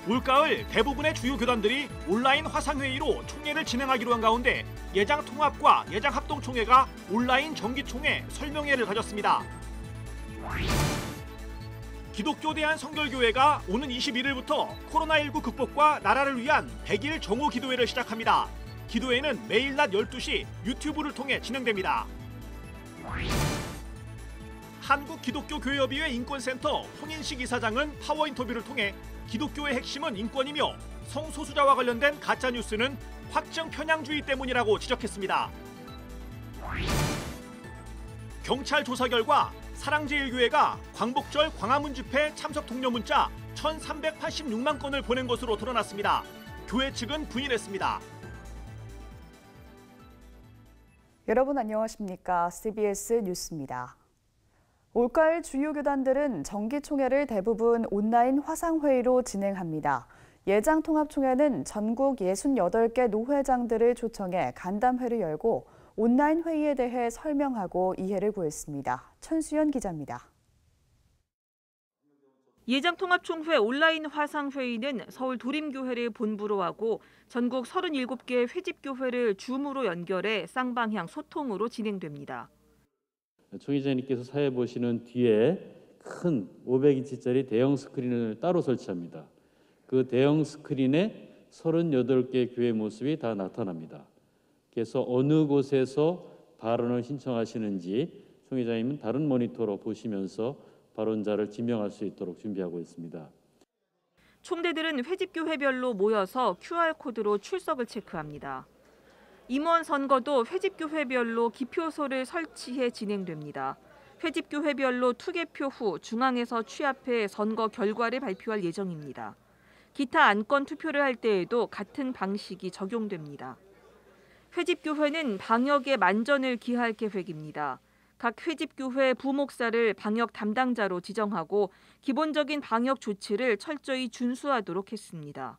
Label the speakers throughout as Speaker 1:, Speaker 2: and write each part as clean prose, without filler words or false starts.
Speaker 1: 올가을 대부분의 주요 교단들이 온라인 화상회의로 총회를 진행하기로 한 가운데 예장통합과 예장합동총회가 온라인 정기총회 설명회를 가졌습니다. 기독교 대한성결교회가 오는 21일부터 코로나19 극복과 나라를 위한 100일 정오 기도회를 시작합니다. 기도회는 매일 낮 12시 유튜브를 통해 진행됩니다. 한국기독교교회협의회 인권센터 홍인식 이사장은 파워 인터뷰를 통해 기독교의 핵심은 인권이며 성소수자와 관련된 가짜뉴스는 확증 편향주의 때문이라고 지적했습니다. 경찰 조사 결과 사랑제일교회가 광복절 광화문 집회 참석 독려 문자 1,386만 건을 보낸 것으로 드러났습니다. 교회 측은 부인했습니다.
Speaker 2: 여러분 안녕하십니까? CBS 뉴스입니다. 올가을 주요 교단들은 정기총회를 대부분 온라인 화상회의로 진행합니다. 예장통합총회는 전국 68개 노회장들을 초청해 간담회를 열고 온라인 회의에 대해 설명하고 이해를 구했습니다. 천수연 기자입니다.
Speaker 3: 예장통합총회 온라인 화상회의는 서울 도림교회를 본부로 하고 전국 37개 회집교회를 줌으로 연결해 쌍방향 소통으로 진행됩니다.
Speaker 4: 총 회장님께서 사회 보시는 뒤에 큰 500인치짜리 대형 스크린을 따로 설치합니다. 그 대형 스크린에 38개 교회 모습이 다 나타납니다. 그래서 어느 곳에서 발언을 신청하시는지 총 회장님은 다른 모니터로 보시면서 발언자를 지명할 수 있도록 준비하고 있습니다.
Speaker 3: 총대들은 회집교회별로 모여서 QR코드로 출석을 체크합니다. 임원 선거도 회집교회별로 기표소를 설치해 진행됩니다. 회집교회별로 투개표 후 중앙에서 취합해 선거 결과를 발표할 예정입니다. 기타 안건 투표를 할 때에도 같은 방식이 적용됩니다. 회집교회는 방역에 만전을 기할 계획입니다. 각 회집교회 부목사를 방역 담당자로 지정하고 기본적인 방역 조치를 철저히 준수하도록 했습니다.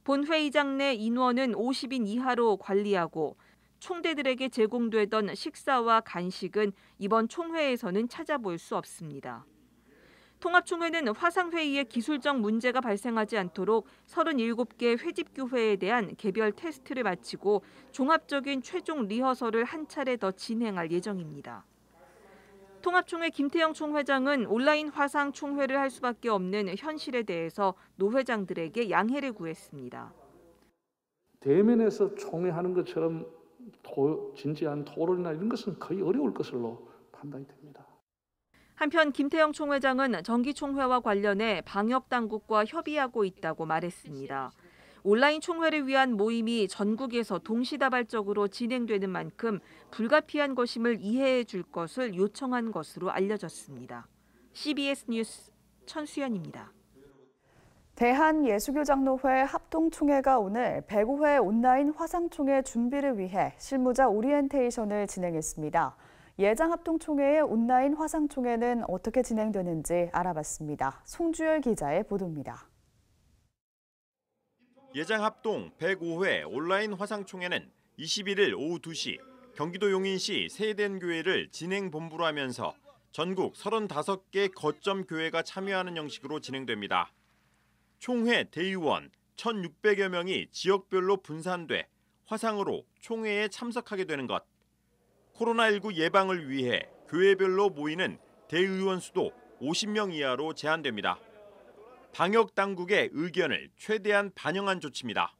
Speaker 3: 본회의장 내 인원은 50인 이하로 관리하고 총대들에게 제공되던 식사와 간식은 이번 총회에서는 찾아볼 수 없습니다. 통합총회는 화상회의에 기술적 문제가 발생하지 않도록 37개 회집교회에 대한 개별 테스트를 마치고 종합적인 최종 리허설을 한 차례 더 진행할 예정입니다. 통합총회 김태형 총회장은 온라인 화상 총회를 할 수밖에 없는 현실에 대해서 노회장들에게 양해를 구했습니다.
Speaker 5: 대면에서 총회하는 것처럼 진지한 토론이나 이런 것은 거의 어려울 것으로 판단이 됩니다.
Speaker 3: 한편 김태형 총회장은 정기총회와 관련해 방역당국과 협의하고 있다고 말했습니다. 온라인 총회를 위한 모임이 전국에서 동시다발적으로 진행되는 만큼 불가피한 것임을 이해해 줄 것을 요청한 것으로 알려졌습니다. CBS 뉴스 천수연입니다.
Speaker 2: 대한예수교장로회 합동총회가 오늘 105회 온라인 화상총회 준비를 위해 실무자 오리엔테이션을 진행했습니다. 예장합동총회의 온라인 화상총회는 어떻게 진행되는지 알아봤습니다. 송주열 기자의 보도입니다.
Speaker 6: 예장합동 105회 온라인 화상총회는 21일 오후 2시 경기도 용인시 세덴교회를 진행본부로 하면서 전국 35개 거점 교회가 참여하는 형식으로 진행됩니다. 총회 대의원 1,600여 명이 지역별로 분산돼 화상으로 총회에 참석하게 되는 것. 코로나19 예방을 위해 교회별로 모이는 대의원 수도 50명 이하로 제한됩니다. 방역당국의 의견을 최대한 반영한 조치입니다.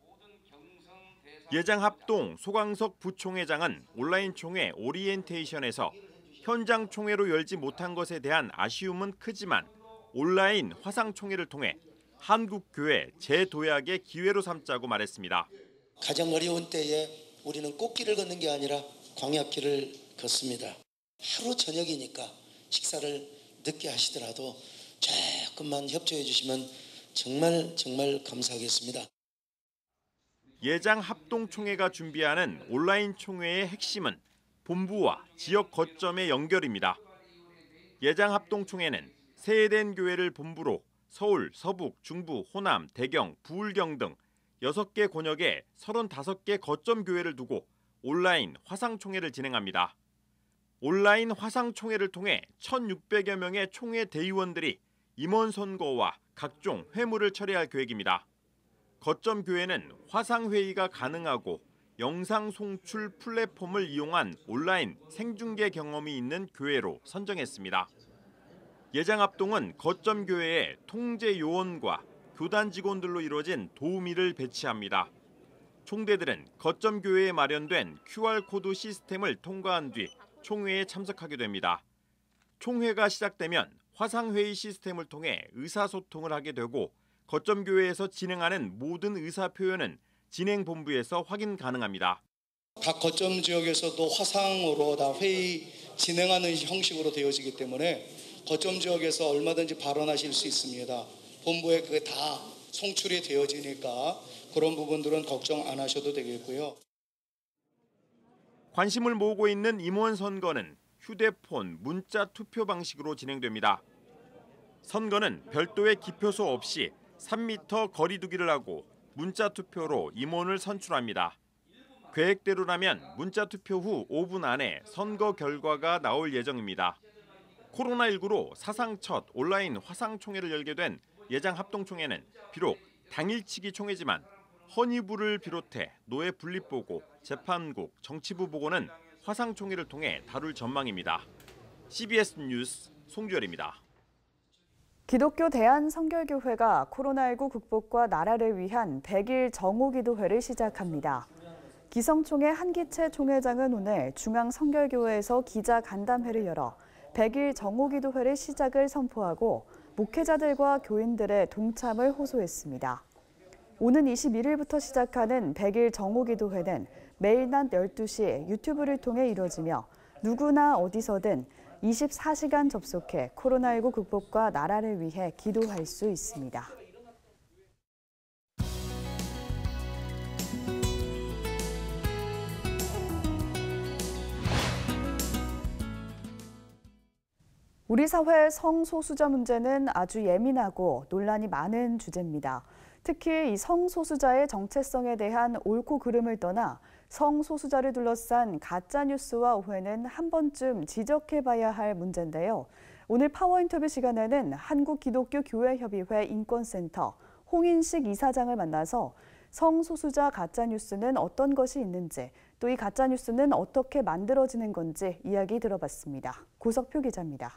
Speaker 6: 예장합동 소광석 부총회장은 온라인 총회 오리엔테이션에서 현장 총회로 열지 못한 것에 대한 아쉬움은 크지만 온라인 화상총회를 통해 한국교회 재도약의 기회로 삼자고 말했습니다.
Speaker 7: 가장 어려운 때에 우리는 꽃길을 걷는 게 아니라 광야길을 걷습니다. 하루 저녁이니까 식사를 늦게 하시더라도 조금만 협조해 주시면 정말 감사하겠습니다.
Speaker 6: 예장합동총회가 준비하는 온라인 총회의 핵심은 본부와 지역 거점의 연결입니다. 예장합동총회는 세덴교회를 본부로 서울, 서북, 중부, 호남, 대경, 부울경 등 6개 권역에 35개 거점 교회를 두고 온라인 화상총회를 진행합니다. 온라인 화상총회를 통해 1,600여 명의 총회 대의원들이 임원 선거와 각종 회무를 처리할 계획입니다. 거점 교회는 화상 회의가 가능하고 영상 송출 플랫폼을 이용한 온라인 생중계 경험이 있는 교회로 선정했습니다. 예장 합동은 거점 교회의 통제 요원과 교단 직원들로 이루어진 도우미를 배치합니다. 총대들은 거점 교회에 마련된 QR코드 시스템을 통과한 뒤 총회에 참석하게 됩니다. 총회가 시작되면 화상회의 시스템을 통해 의사소통을 하게 되고 거점 교회에서 진행하는 모든 의사 표현은 진행본부에서 확인 가능합니다.
Speaker 7: 각 거점 지역에서도 화상으로 다 회의 진행하는 형식으로 되어지기 때문에 거점 지역에서 얼마든지 발언하실 수 있습니다. 본부에 그게 다 송출이 되어지니까 그런 부분들은 걱정 안 하셔도 되겠고요.
Speaker 6: 관심을 모으고 있는 임원 선거는 휴대폰, 문자 투표 방식으로 진행됩니다. 선거는 별도의 기표소 없이 3m 거리 두기를 하고 문자 투표로 임원을 선출합니다. 계획대로라면 문자 투표 후 5분 안에 선거 결과가 나올 예정입니다. 코로나19로 사상 첫 온라인 화상총회를 열게 된 예장 합동총회는 비록 당일치기 총회지만 헌의부를 비롯해 노예 분립보고, 재판국, 정치부 보고는 화상총회를 통해 다룰 전망입니다. CBS 뉴스 송주열입니다.
Speaker 2: 기독교 대한성결교회가 코로나19 극복과 나라를 위한 100일 정오기도회를 시작합니다. 기성총회 한기채 총회장은 오늘 중앙성결교회에서 기자간담회를 열어 100일 정오기도회를 시작을 선포하고 목회자들과 교인들의 동참을 호소했습니다. 오는 21일부터 시작하는 100일 정오기도회는 매일 낮 12시 유튜브를 통해 이루어지며 누구나 어디서든 24시간 접속해 코로나19 극복과 나라를 위해 기도할 수 있습니다. 우리 사회 성소수자 문제는 아주 예민하고 논란이 많은 주제입니다. 특히 이 성소수자의 정체성에 대한 옳고 그름을 떠나 성소수자를 둘러싼 가짜뉴스와 오해는 한 번쯤 지적해봐야 할 문제인데요. 오늘 파워인터뷰 시간에는 한국기독교교회협의회 인권센터 홍인식 이사장을 만나서 성소수자 가짜뉴스는 어떤 것이 있는지, 또 이 가짜뉴스는 어떻게 만들어지는 건지 이야기 들어봤습니다. 고석표 기자입니다.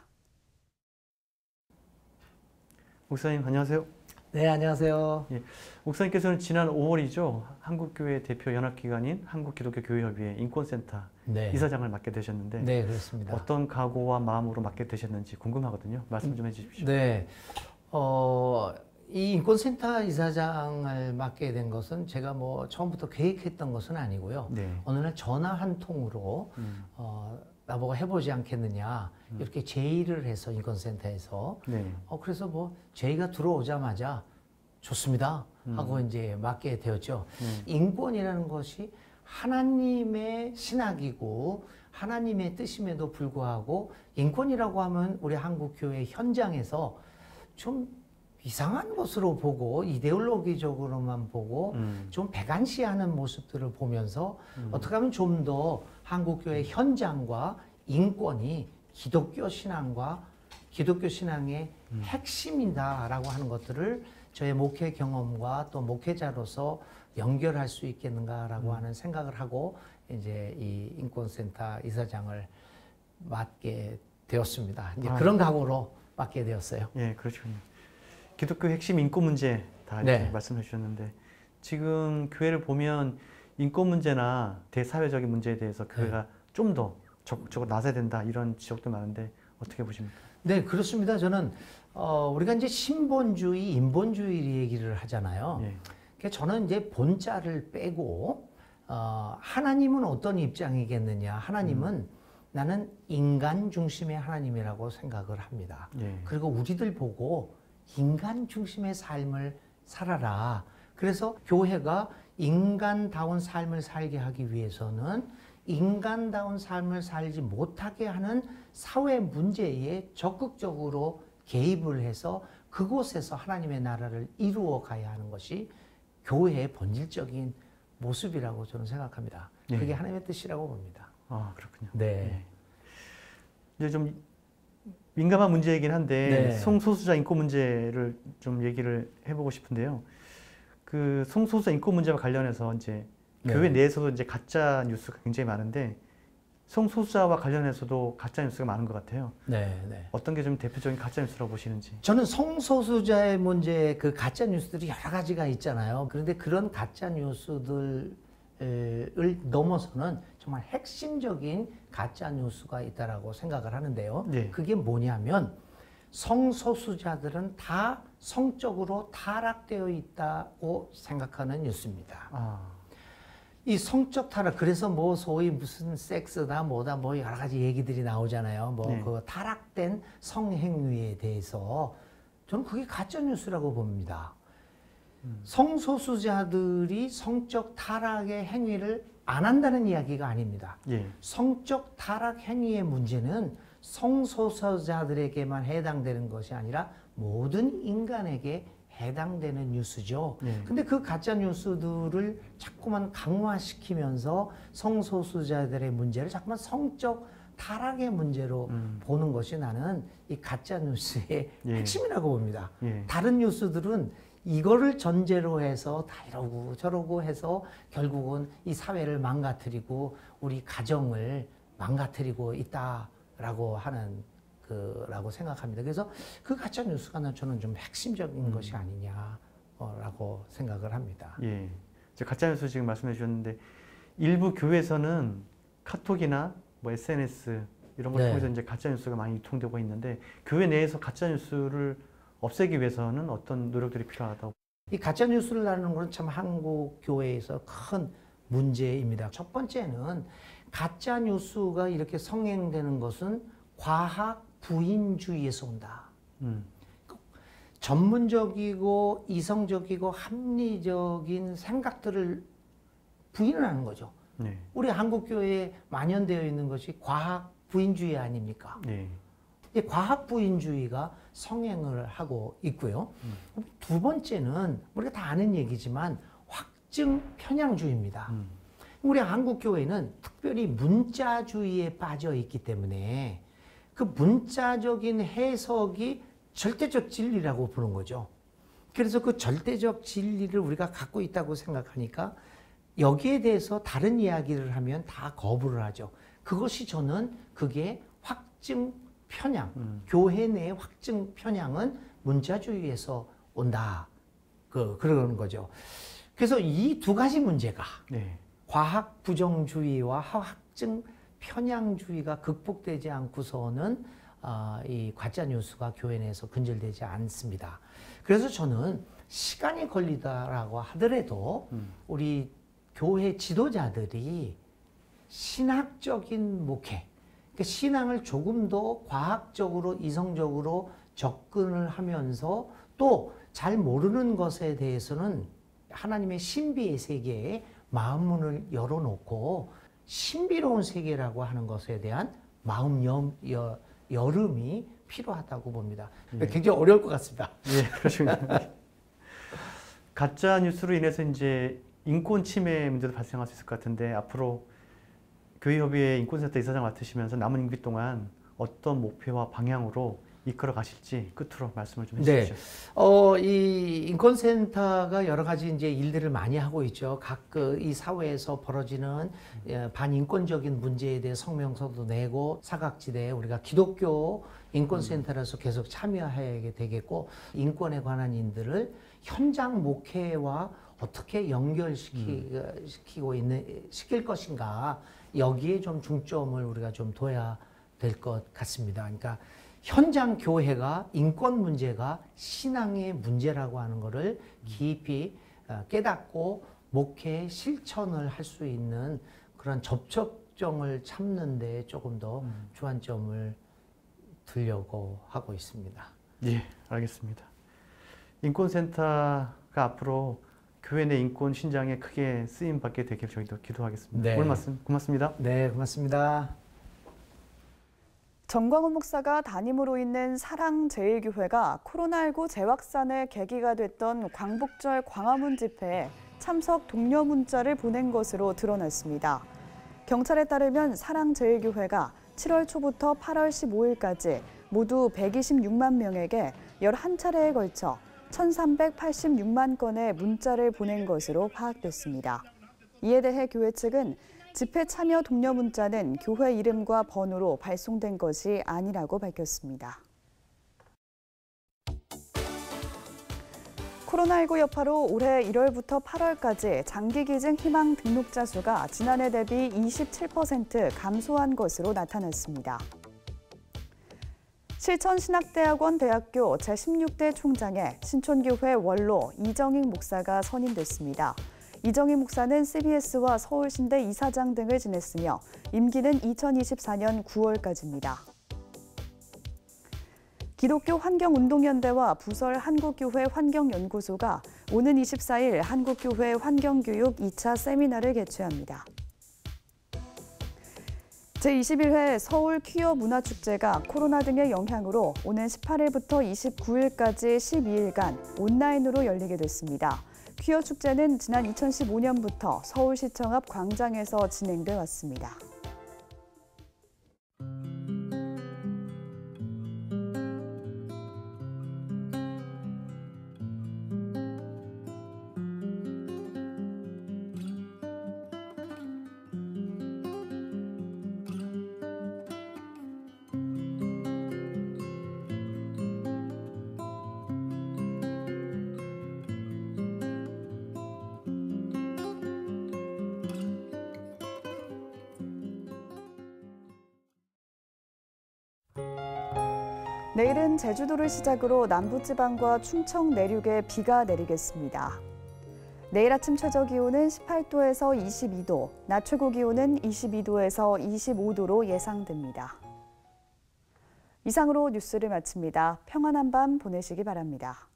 Speaker 8: 목사님 안녕하세요.
Speaker 9: 네, 안녕하세요.
Speaker 8: 예, 목사님께서는 지난 5월이죠. 한국교회 대표 연합기관인 한국기독교교회협의회 인권센터
Speaker 9: 네.
Speaker 8: 이사장을 맡게 되셨는데
Speaker 9: 네, 그렇습니다.
Speaker 8: 어떤 각오와 마음으로 맡게 되셨는지 궁금하거든요. 말씀 좀 해주십시오.
Speaker 9: 네, 이 인권센터 이사장을 맡게 된 것은 제가 뭐 처음부터 계획했던 것은 아니고요.
Speaker 8: 네.
Speaker 9: 어느 날 전화 한 통으로 나보고 해보지 않겠느냐 이렇게 제의를 해서 인권센터에서
Speaker 8: 네.
Speaker 9: 그래서 뭐 제의가 들어오자마자 좋습니다 하고 이제 맡게 되었죠. 인권이라는 것이 하나님의 신학이고 하나님의 뜻임에도 불구하고 인권이라고 하면 우리 한국교회 현장에서 좀 이상한 것으로 보고 이데올로기적으로만 보고 좀 배관시하는 모습들을 보면서 어떻게 하면 좀 더 한국교회 현장과 인권이 기독교 신앙과 기독교 신앙의 핵심이다라고 하는 것들을 저의 목회 경험과 또 목회자로서 연결할 수 있겠는가라고 하는 생각을 하고 이제 이 인권센터 이사장을 맡게 되었습니다. 이제 그런 각오로 맡게 되었어요.
Speaker 8: 예, 그렇군요. 기독교 핵심 인권 문제 다 이렇게
Speaker 9: 네.
Speaker 8: 말씀해 주셨는데 지금 교회를 보면 인권 문제나 대사회적인 문제에 대해서 교회가 좀 더 적극적으로 나서야 된다 이런 지적도 많은데 어떻게 보십니까?
Speaker 9: 네, 그렇습니다. 저는 우리가 이제 신본주의, 인본주의 얘기를 하잖아요.
Speaker 8: 예.
Speaker 9: 그러니까 저는 이제 본자를 빼고 하나님은 어떤 입장이겠느냐? 하나님은 나는 인간 중심의 하나님이라고 생각을 합니다.
Speaker 8: 예.
Speaker 9: 그리고 우리들 보고 인간 중심의 삶을 살아라. 그래서 교회가 인간다운 삶을 살게 하기 위해서는 인간다운 삶을 살지 못하게 하는 사회 문제에 적극적으로 개입을 해서 그곳에서 하나님의 나라를 이루어 가야 하는 것이 교회의 본질적인 모습이라고 저는 생각합니다.
Speaker 8: 네.
Speaker 9: 그게 하나님의 뜻이라고 봅니다.
Speaker 8: 아, 그렇군요.
Speaker 9: 네.
Speaker 8: 예. 이제 좀 민감한 문제이긴 한데
Speaker 9: 네.
Speaker 8: 성소수자 인권 문제를 좀 얘기를 해보고 싶은데요. 그 성소수자 인권 문제와 관련해서 이제
Speaker 9: 네.
Speaker 8: 교회 내에서도 이제 가짜 뉴스가 굉장히 많은데 성소수자와 관련해서도 가짜 뉴스가 많은 것 같아요.
Speaker 9: 네, 네.
Speaker 8: 어떤 게 좀 대표적인 가짜 뉴스라고 보시는지.
Speaker 9: 저는 성소수자의 문제, 그 가짜 뉴스들이 여러 가지가 있잖아요. 그런데 그런 가짜 뉴스들을 넘어서는 정말 핵심적인 가짜 뉴스가 있다라고 생각을 하는데요.
Speaker 8: 네.
Speaker 9: 그게 뭐냐면 성소수자들은 다 성적으로 타락되어 있다고 생각하는 뉴스입니다.
Speaker 8: 아,
Speaker 9: 이 성적 타락, 그래서 뭐 소위 무슨 섹스다 뭐다 뭐 여러 가지 얘기들이 나오잖아요. 뭐
Speaker 8: 네.
Speaker 9: 그 타락된 성행위에 대해서 저는 그게 가짜 뉴스라고 봅니다. 성소수자들이 성적 타락의 행위를 안 한다는 이야기가 아닙니다.
Speaker 8: 예.
Speaker 9: 성적 타락 행위의 문제는 성소수자들에게만 해당되는 것이 아니라 모든 인간에게 해당되는 뉴스죠.
Speaker 8: 네.
Speaker 9: 근데 그 가짜 뉴스들을 자꾸만 강화시키면서 성소수자들의 문제를 자꾸만 성적 타락의 문제로 보는 것이 나는 이 가짜 뉴스의
Speaker 8: 예.
Speaker 9: 핵심이라고 봅니다.
Speaker 8: 예.
Speaker 9: 다른 뉴스들은 이거를 전제로 해서 다 이러고 저러고 해서 결국은 이 사회를 망가뜨리고 우리 가정을 망가뜨리고 있다라고 하는 라고 생각합니다. 그래서 그 가짜 뉴스가 저는 좀 핵심적인 것이 아니냐라고 생각을 합니다.
Speaker 8: 예. 가짜 뉴스 지금 말씀해 주셨는데 일부 교회에서는 카톡이나 뭐 SNS 이런 걸
Speaker 9: 네.
Speaker 8: 통해서 이제 가짜 뉴스가 많이 유통되고 있는데 교회 내에서 가짜 뉴스를 없애기 위해서는 어떤 노력들이 필요하다고?
Speaker 9: 이 가짜 뉴스를 나누는 것은 참 한국 교회에서 큰 문제입니다. 첫 번째는 가짜 뉴스가 이렇게 성행되는 것은 과학 부인주의에서 온다. 전문적이고 이성적이고 합리적인 생각들을 부인을 하는 거죠.
Speaker 8: 네.
Speaker 9: 우리 한국 교회에 만연되어 있는 것이 과학 부인주의 아닙니까?
Speaker 8: 네.
Speaker 9: 이 과학 부인주의가 성행을 하고 있고요. 두 번째는 우리가 다 아는 얘기지만 확증 편향주의입니다. 우리 한국 교회는 특별히 문자주의에 빠져 있기 때문에 그 문자적인 해석이 절대적 진리라고 보는 거죠. 그래서 그 절대적 진리를 우리가 갖고 있다고 생각하니까 여기에 대해서 다른 이야기를 하면 다 거부를 하죠. 그것이 저는 그게 확증 편향, 교회 내의 확증 편향은 문자주의에서 온다. 그러는 거죠. 그래서 이 두 가지 문제가
Speaker 8: 네.
Speaker 9: 과학 부정주의와 확증 편향주의가 극복되지 않고서는 이 가짜 뉴스가 교회 내에서 근절되지 않습니다. 그래서 저는 시간이 걸리다라고 하더라도 우리 교회 지도자들이 신학적인 목회, 그러니까 신앙을 조금 더 과학적으로 이성적으로 접근을 하면서 또 잘 모르는 것에 대해서는 하나님의 신비의 세계에 마음문을 열어놓고 신비로운 세계라고 하는 것에 대한 마음 여름이 필요하다고 봅니다.
Speaker 8: 네.
Speaker 9: 굉장히 어려울 것 같습니다.
Speaker 8: 예, 그렇습니다. 가짜 뉴스로 인해서 이제 인권 침해 문제도 발생할 수 있을 것 같은데 앞으로 교회협의회 인권센터 이사장 맡으시면서 남은 임기 동안 어떤 목표와 방향으로 이끌어 가실지 끝으로 말씀을 좀 해주십시오.
Speaker 9: 네. 이 인권센터가 여러 가지 이제 일들을 많이 하고 있죠. 각 이 사회에서 벌어지는 반인권적인 문제에 대해 성명서도 내고 사각지대에 우리가 기독교 인권센터로서 계속 참여하게 되겠고 인권에 관한 일들을 현장 목회와 어떻게 시킬 것인가 여기에 좀 중점을 우리가 좀 둬야 될 것 같습니다. 그러니까 현장 교회가 인권 문제가 신앙의 문제라고 하는 것을 깊이 깨닫고 목회 실천을 할 수 있는 그런 접촉점을 찾는 데 조금 더 주안점을 두려고 하고 있습니다.
Speaker 8: 예, 알겠습니다. 인권센터가 앞으로 교회 내 인권 신장에 크게 쓰임 받게 되길 저희도 기도하겠습니다.
Speaker 9: 네.
Speaker 8: 오늘 말씀 고맙습니다.
Speaker 9: 네, 고맙습니다.
Speaker 2: 정광훈 목사가 담임으로 있는 사랑제일교회가 코로나19 재확산의 계기가 됐던 광복절 광화문 집회에 참석 독려 문자를 보낸 것으로 드러났습니다. 경찰에 따르면 사랑제일교회가 7월 초부터 8월 15일까지 모두 126만 명에게 11차례에 걸쳐 1,386만 건의 문자를 보낸 것으로 파악됐습니다. 이에 대해 교회 측은 집회 참여 독려 문자는 교회 이름과 번호로 발송된 것이 아니라고 밝혔습니다. 코로나19 여파로 올해 1월부터 8월까지 장기기증 희망 등록자 수가 지난해 대비 27% 감소한 것으로 나타났습니다. 실천신학대학원 대학교 제16대 총장에 신촌교회 원로 이정익 목사가 선임됐습니다. 이정익 목사는 CBS와 서울신대 이사장 등을 지냈으며 임기는 2024년 9월까지입니다. 기독교 환경운동연대와 부설 한국교회 환경연구소가 오는 24일 한국교회 환경교육 2차 세미나를 개최합니다. 제21회 서울 퀴어 문화축제가 코로나 등의 영향으로 오는 18일부터 29일까지 12일간 온라인으로 열리게 됐습니다. 퀴어 축제는 지난 2015년부터 서울시청 앞 광장에서 진행돼 왔습니다. 내일은 제주도를 시작으로 남부지방과 충청 내륙에 비가 내리겠습니다. 내일 아침 최저기온은 18도에서 22도, 낮 최고기온은 22도에서 25도로 예상됩니다. 이상으로 뉴스를 마칩니다. 평안한 밤 보내시기 바랍니다.